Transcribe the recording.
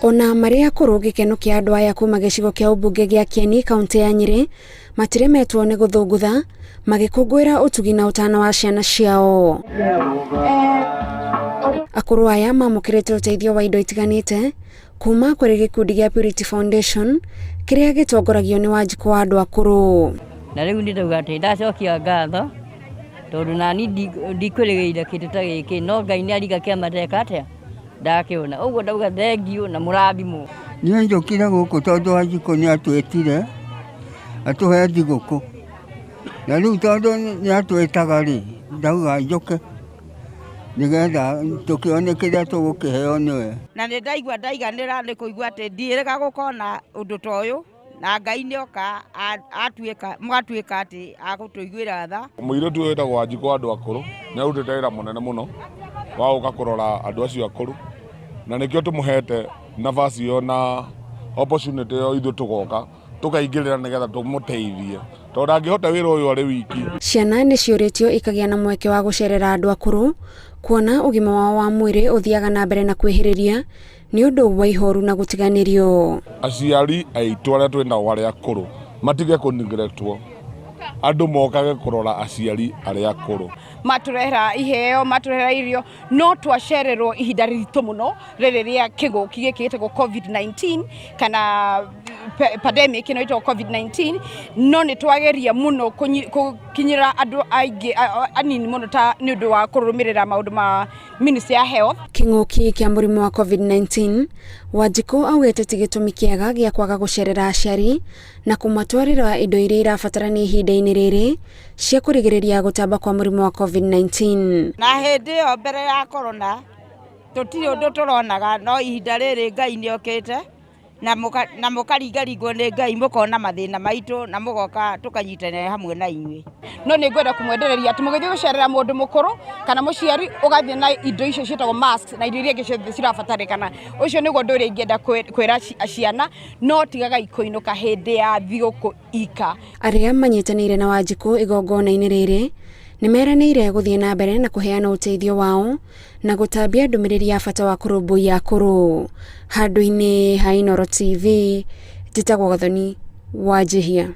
Ona maria akũrũ gĩkeno kĩa andũ aya kuma gĩcigo kĩa ũmbunge gĩa Kieni kaunti ya Nyerĩ matiremetwo nĩ gũthũngũtha magĩkũngũĩra ũtugi na ũtana wa ciana ciao. Akũrũ aya mamũkĩrĩte ũteithio wa indo itiganĩte kuma kũrĩ gĩkundi gĩa Purity Foundation kĩrĩa gĩtongoragio nĩ Wanjikũ wa andũ akũrũ. Na rĩu ndĩrauga atĩ ndacokia ngatho tondũ nani ndikwĩrĩgĩire kĩndũ ta gĩkĩ, no Ngai nĩ ariga kĩama teka atĩa ndakĩona. Ũguo ndauga thengio na mũrathimwo. Niĩ njũkire gũkũ tondũ Wanjikũ nĩ atwĩtire atũhe thigũkũ, na rĩu tondũ nĩ atwĩtaga rĩ, ndauga njũke nĩgetha tũkĩone kĩrĩa tũgũkĩheo nĩwe. Na nĩ ndaigua ndaiganĩra nĩ kũigua atĩ ndirĩga gũkona ũndũ ta ũyũ, na Ngai nĩoka mũgatuĩka atĩ agũtũiguĩra tha. Mũirĩtu ũyũ wĩtagwo Wanjikũ wa andũ akũrũ nĩ arutĩte wĩra mũnene mũno wa gũka kũrora andũ acio akũrũ, na nĩkĩo tũmũhete nafasi ĩyo na opportunity ĩyo ithuĩ tũgoka tũkaingĩrĩra nĩgetha tũmũteithie tondũ ndangĩhota wĩra ũyũ arĩ wiki. Ciana nĩ ciũrĩtio ikagĩa na mweke wa gũcerera andũ akũrũ kuona ũgima wao wa mwĩrĩ ũthiaga na mbere na kwĩhĩrĩria nĩ ũndũ wa ihoru na gũtiganĩrio. Aciari aitũ arĩa twĩnao arĩa akũrũ matige kũnigretwo, andũ mokage kũrora aciari arĩa akũrũ. Maturehera iheo, maturehera irio, no twacererwo ihinda rĩritũ mũno rĩrĩa kĩngũki gĩkĩ gĩtagwo COVID-19 kana pandemic ĩno ĩtagwo COVID-19, no nĩ twageria mũno gũkinyĩra andũ aingĩ anini mũno ta nĩ ũndũ wa kũrũmĩrĩra maũndũ ma Ministry ya Health. Kĩng'ũki kĩa mũrimũ wa COVID-19, Wanjikũ augĩte ti gĩtũmi kĩega gĩa kwaga gũcerera aciari na kũmatwarĩra indo iria irabatarania ihinda-inĩ rĩrĩ cia kũrigĩrĩria gũtamba kwa mũrimũ wa COVID-19. Na hĩndĩ ĩyo mbere ya corona tũtirĩ ũndũ tũronaga, no ihinda rĩrĩ Ngai nĩokĩte na mũkaringaringwo nĩ Ngai, mũkona mathĩna maitũ na mũgoka tũkanyitanĩra hamwe na inyuĩ. No nĩ ngwenda kũmwendereria atĩ mũgĩthiĩ gũcerera mũndũ mũkũrũ kana mũciari ũgathiĩ na indo icio ciĩtagwo masks na indo iria ingĩ ciothe cirabatarĩkana. Ũcio nĩguo ũndũ ũrĩa ingĩenda kwĩra ciana, no tigaga ikũinũka hĩndĩ ya thigũkũ ika. Arĩa manyitanĩire na Wanjikũ igongona-inĩ rĩrĩ nĩ meranĩire gũthiĩ na mbere na kũheana ũteithio wao na gũtambia ndũmĩrĩri ya bata wa kũrũmbũiya akũrũ. Handũ-inĩ ha Inooro TV, njĩtagwo Gathoni Wanjihia.